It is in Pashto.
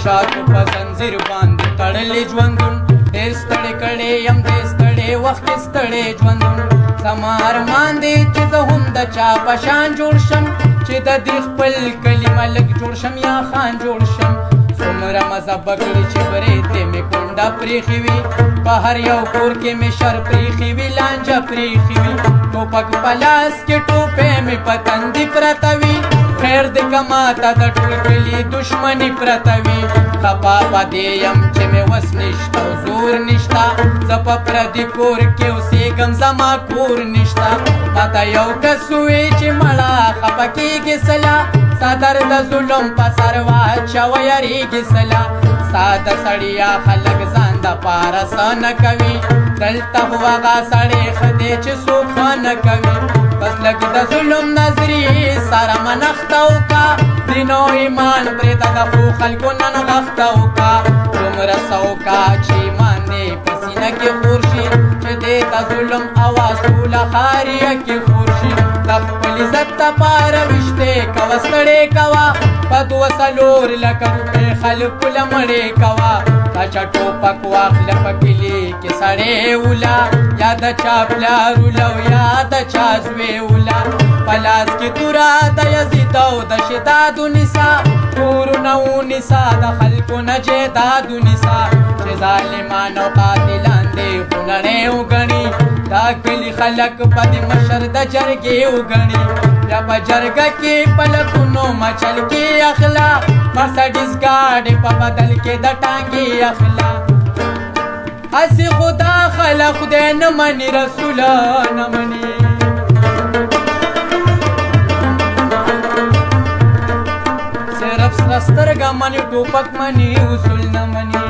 خواهشاتو په زنځیر باندې تړلې ژوندون ډېر ستړی کړی یم دې ستړی وخت کې ستړی ژوندون زما ارمان دی چې زه هم د چا په شان جوړ شم چې د دې خپل کلي ملک جوړ شم یا خان جوړ شم څومره مزه به کړي چې برېتې مې کونډه پرېښې وي په هر یو کور کې مې شر پرېښې وي لانجه پرېښې وي ټوپک په لاس کې ټوپې مې په تندي پرته وي خیر دې که ماته د ټول کلي دشمني پرته وي خفا په دې یم چې مې وس نشته او زور نشته زه په پردي کور کې اوسېږم زما کور نشته ماته یو کس ووایي چې مړه خفه کېږي سله صدر د ظلم په سر واچوه یریږي سله ساده سړیا خلک ځان دپاره څه نه کوي دلته خو هغه سړی ښه دی چې څوک ښه نه کوي بس لږ د ظلم نظریې سره منښته وکړه دین او ایمان پرېږده د ښو خلکو نن غښته وکړه دومره څه وکړه چې ایمان دې په سینه کې خور شي چې دې ته ظلم اواز ټوله ښاریه کې خور شي د خپل عزت دپاره ویشتې کوه ستړې کوه په دوه څلور لکه روپۍ خلکو له مړې کوه دا چا ټوپک واخله په کلي کې سړی وله یا د چا پلار وله او یا د چا زوی وله په لاس کې توره د یزید او د شداد ونیسه کورونه ونیسه د خلکو نه جیداد ونیسه چې ظالمان او قاتلان دې خونړۍ وګڼي دا کلي خلک په دې مشر د جرګې وګڼي بیا په جرګه کې په لکونو مچل کې اخلا مرسډیز ګاډي په بدل کې د ټانګې اخلا هسې خدا خلق خدای نه مني رسوله نه مني صرف سره سترګه مني ټوپک مني اصول نه مني